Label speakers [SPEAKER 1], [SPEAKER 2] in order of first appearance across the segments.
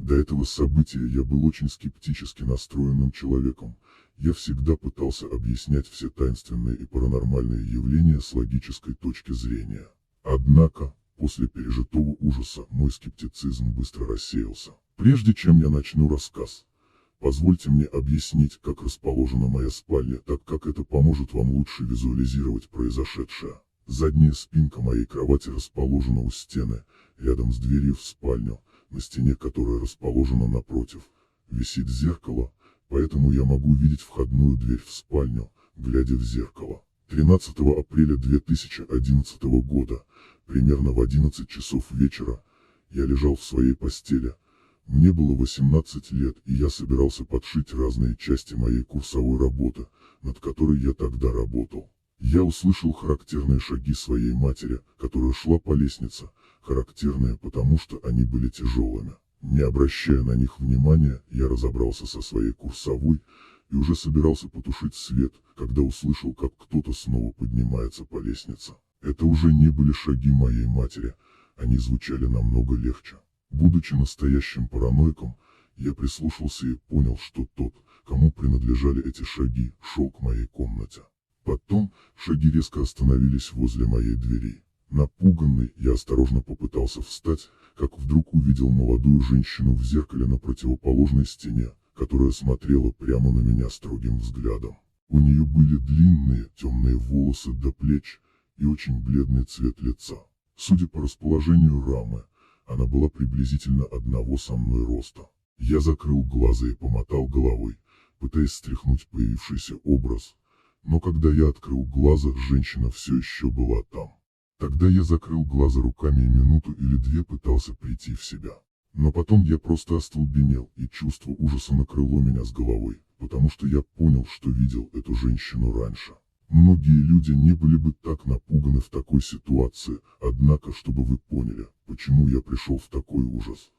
[SPEAKER 1] До этого события я был очень скептически настроенным человеком. Я всегда пытался объяснять все таинственные и паранормальные явления с логической точки зрения. Однако, после пережитого ужаса, мой скептицизм быстро рассеялся. Прежде чем я начну рассказ, позвольте мне объяснить, как расположена моя спальня, так как это поможет вам лучше визуализировать произошедшее. Задняя спинка моей кровати расположена у стены, рядом с дверью в спальню, на стене, которая расположена напротив, висит зеркало, поэтому я могу видеть входную дверь в спальню, глядя в зеркало. 13 апреля 2011 года, примерно в 11 часов вечера, я лежал в своей постели. Мне было 18 лет, и я собирался подшить разные части моей курсовой работы, над которой я тогда работал. Я услышал характерные шаги своей матери, которая шла по лестнице, характерные потому, что они были тяжелыми. Не обращая на них внимания, я разобрался со своей курсовой и уже собирался потушить свет, когда услышал, как кто-то снова поднимается по лестнице. Это уже не были шаги моей матери, они звучали намного легче. Будучи настоящим параноиком, я прислушался и понял, что тот, кому принадлежали эти шаги, шел к моей комнате. Потом, шаги резко остановились возле моей двери. Напуганный, я осторожно попытался встать, как вдруг увидел молодую женщину в зеркале на противоположной стене, которая смотрела прямо на меня строгим взглядом. У нее были длинные, темные волосы до плеч и очень бледный цвет лица. Судя по расположению рамы, она была приблизительно одного со мной роста. Я закрыл глаза и помотал головой, пытаясь стряхнуть появившийся образ. Но когда я открыл глаза, женщина все еще была там. Тогда я закрыл глаза руками и минуту или две пытался прийти в себя. Но потом я просто остолбенел, и чувство ужаса накрыло меня с головой, потому что я понял, что видел эту женщину раньше. Многие люди не были бы так напуганы в такой ситуации, однако, чтобы вы поняли, почему я пришел в такой ужас,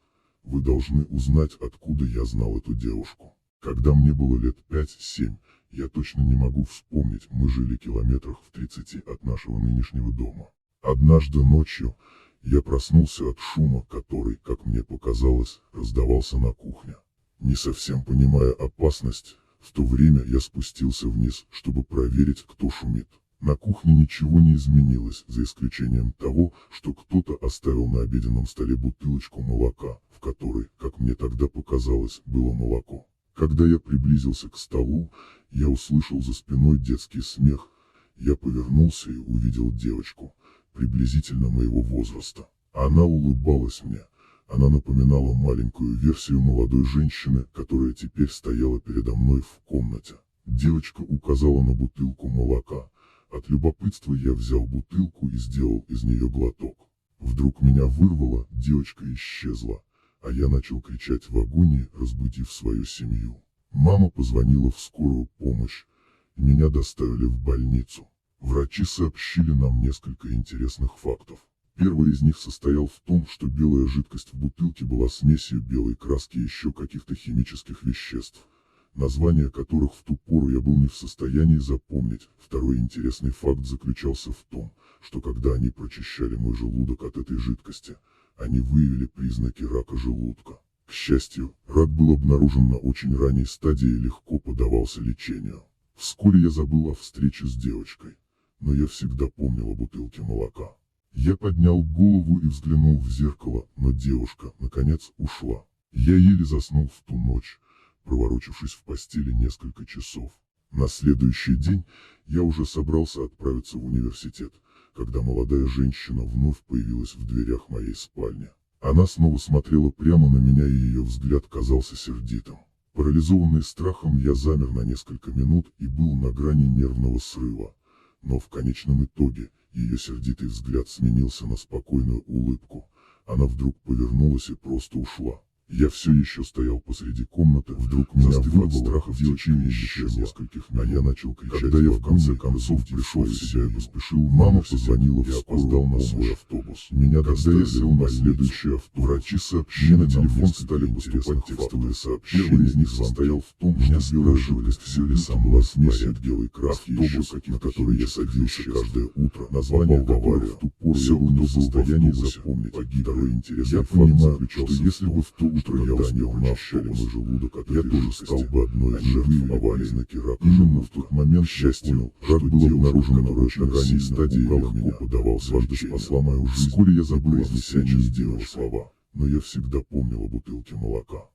[SPEAKER 1] вы должны узнать, откуда я знал эту девушку. Когда мне было лет 5-7, я точно не могу вспомнить, мы жили километрах в 30 от нашего нынешнего дома. Однажды ночью, я проснулся от шума, который, как мне показалось, раздавался на кухне. Не совсем понимая опасность, в то время я спустился вниз, чтобы проверить, кто шумит. На кухне ничего не изменилось, за исключением того, что кто-то оставил на обеденном столе бутылочку молока, в которой, как мне тогда показалось, было молоко. Когда я приблизился к столу, я услышал за спиной детский смех. Я повернулся и увидел девочку, приблизительно моего возраста. Она улыбалась мне. Она напоминала маленькую версию молодой женщины, которая теперь стояла передо мной в комнате. Девочка указала на бутылку молока. От любопытства я взял бутылку и сделал из нее глоток. Вдруг меня вырвало, девочка исчезла, а я начал кричать в агонии, разбудив свою семью. Мама позвонила в скорую помощь, и меня доставили в больницу. Врачи сообщили нам несколько интересных фактов. Первый из них состоял в том, что белая жидкость в бутылке была смесью белой краски и еще каких-то химических веществ, названия которых в ту пору я был не в состоянии запомнить. Второй интересный факт заключался в том, что когда они прочищали мой желудок от этой жидкости, они выявили признаки рака желудка. К счастью, рак был обнаружен на очень ранней стадии и легко поддавался лечению. Вскоре я забыл о встрече с девочкой, но я всегда помнил о бутылке молока. Я поднял голову и взглянул в зеркало, но девушка, наконец, ушла. Я еле заснул в ту ночь, проворочившись в постели несколько часов. На следующий день я уже собрался отправиться в университет, когда молодая женщина вновь появилась в дверях моей спальни. Она снова смотрела прямо на меня, и ее взгляд казался сердитым. Парализованный страхом, я замер на несколько минут и был на грани нервного срыва. Но в конечном итоге, ее сердитый взгляд сменился на спокойную улыбку. Она вдруг повернулась и просто ушла. Я все еще стоял посреди комнаты, вдруг меня вырвало от страха в течение еще нескольких минут. А я начал кричать. Когда я в конце концов пришел в себя и поспешил, мама позвонила в скорую на свой автобус. Меня доставили я сел на следующий автобус. Врачи сообщили, на телефон стали поступать текстовые сообщения. Первый из них состоял в том, что белая жидкость все ли сам была смесь от белой краски, автобус, на который я садился каждое утро, название которых в ту пору я был не в состоянии запомнить. Второй интересный факт заключался, что если бы в то утро я успел на полный желудок от я тоже стал бы одной из жертв признаки рака. Именно в тот момент счастью, рак был обнаружен на очень ранней стадии, я легко подавался, дважды спасла мою жизнь. Вскоре я забыл произнеся неизвестные слова, но я всегда помнил о бутылке молока.